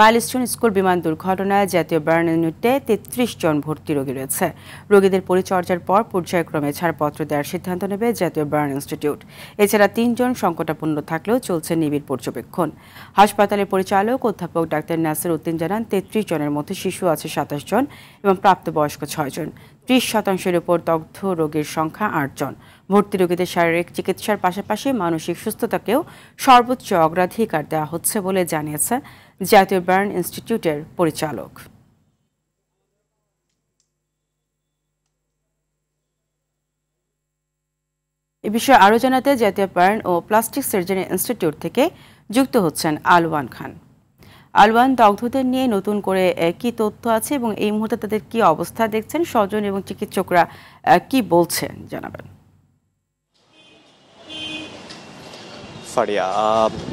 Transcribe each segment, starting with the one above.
Milestone school বিমান দুর্ঘটনায় জাতীয় বার্ন ইউনিটে ৩৩ জন ভর্তি রোগী রয়েছে। রোগীদের পরিচর্যার পর পর্যায়ক্রমে ছাড়পত্র দেওয়ার সিদ্ধান্ত নেবে জাতীয় বার্ন ইনস্টিটিউট। এছাড়া ৩ জন সংকটাপন্ন থাকলেও চলছে নিবিড় পর্যবেক্ষণ। হাসপাতালের পরিচালক অধ্যাপক ডাক্তার নাসির উদ্দিন জানান, ৩৩ জনের মধ্যে শিশু আছে ২৭ জন এবং প্রাপ্তবয়স্ক 6 জন। ৩০% উপর দগ্ধ রোগীর সংখ্যা 8 জন। ভর্তি রোগীদের শারীরিক চিকিৎসার পাশাপাশি মানসিক সুস্থতাকেও সর্বোচ্চ অগ্রাধিকার দেওয়া হচ্ছে বলে জানিয়েছে জাতীয় বার্ন ইনস্টিটিউটের পরিচালক। এ বিষয়ে আরও জানাতে জাতীয় বার্ন ও প্লাস্টিক সার্জারি ইনস্টিটিউট থেকে যুক্ত হচ্ছেন আলওয়ান খান। আলওয়ান, দগ্ধদের নিয়ে নতুন করে কি তথ্য আছে এবং এই মুহূর্তে তাদের কি অবস্থা দেখছেন, স্বজন এবং চিকিৎসকরা কি বলছেন জানাবেন। ফারিয়া,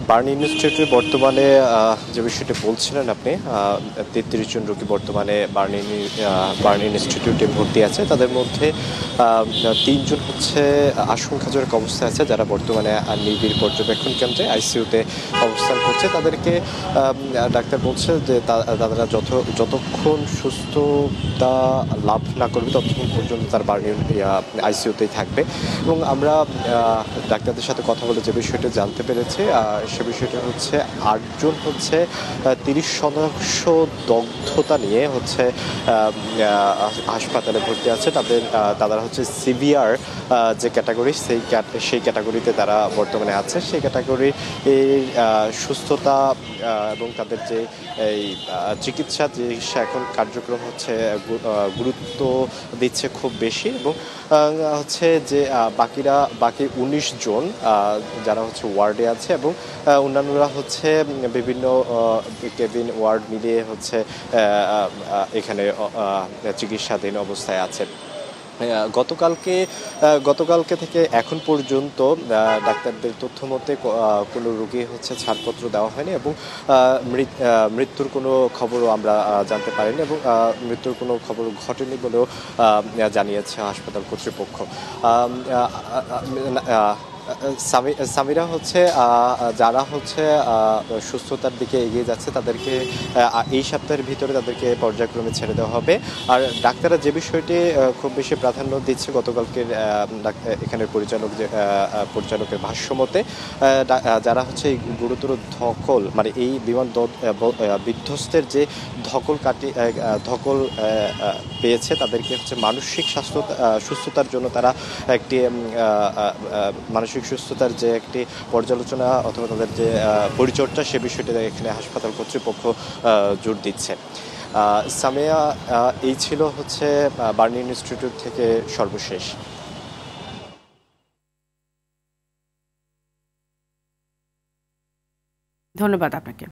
বার্ন ইনস্টিটিউটে বর্তমানে যে বিষয়টি বলছিলেন আপনি, ৩৩ জন রোগী বর্তমানে বার্ন ইনস্টিটিউটে ভর্তি আছে। তাদের মধ্যে ৩ জন হচ্ছে আশঙ্কাজনক অবস্থায় আছে, যারা বর্তমানে নিবিড় পর্যবেক্ষণ কেন্দ্রে আইসিইউতে অবস্থান করছে। তাদেরকে ডাক্তার বলছে যে তারা যতক্ষণ সুস্থতা লাভ না করবে ততক্ষণ পর্যন্ত তার বার্ন আইসিইউতেই থাকবে। এবং আমরা ডাক্তারদের সাথে কথা বলে যে বিষয়টি জানতে পেরেছি, সে বিষয়টা হচ্ছে 8 জন হচ্ছে 30% দগ্ধতা নিয়ে হচ্ছে হাসপাতালে ভর্তি আছে। তারা হচ্ছে সিভিয়ার যে ক্যাটাগরি, সেই ক্যাটাগরিতে তারা বর্তমানে আছে। সেই ক্যাটাগরির সুস্থতা এবং তাদের যে এই চিকিৎসা এখন কার্যক্রম হচ্ছে গুরুত্ব দিচ্ছে খুব বেশি। এবং হচ্ছে যে বাকি 19 জন যারা হচ্ছে ওয়ার্ডে আছে এবং অন্যান্যরা হচ্ছে বিভিন্ন কেবিন ওয়ার্ড মিলিয়ে হচ্ছে এখানে চিকিৎসাধীন অবস্থায় আছে। গতকালকে থেকে এখন পর্যন্ত ডাক্তারদের তথ্য মতে কোনো রোগী হচ্ছে ছাড়পত্র দেওয়া হয়নি এবং মৃত্যুর কোনো খবরও আমরা জানতে পারিনি এবং মৃত্যুর কোনো খবর ঘটেনি বলেও জানিয়েছে হাসপাতাল কর্তৃপক্ষ। সামিরা হচ্ছে যারা হচ্ছে সুস্থতার দিকে এগিয়ে যাচ্ছে তাদেরকে এই সপ্তাহের ভিতরে তাদেরকে পর্যায়ক্রমে ছেড়ে দেওয়া হবে। আর ডাক্তাররা যে বিষয়টি খুব বেশি প্রাধান্য দিচ্ছে, গতকালকের এখানের পরিচালকের ভাষ্য মতে, যারা হচ্ছে গুরুতর ধকল, মানে এই বিমান বিধ্বস্তের যে ধকল পেয়েছে, তাদেরকে হচ্ছে মানসিক সুস্থতার জন্য তারা একটি মানসিক সুস্থতার যে একটি পর্যালোচনা অথবা তাদের যে পরিচর্যা, সে বিষয়টি এখানে হাসপাতাল কর্তৃপক্ষ জোর দিচ্ছে। সামিয়া, এই ছিল হচ্ছে বার্ন ইনস্টিটিউট থেকে সর্বশেষ। ধন্যবাদ আপনাকে।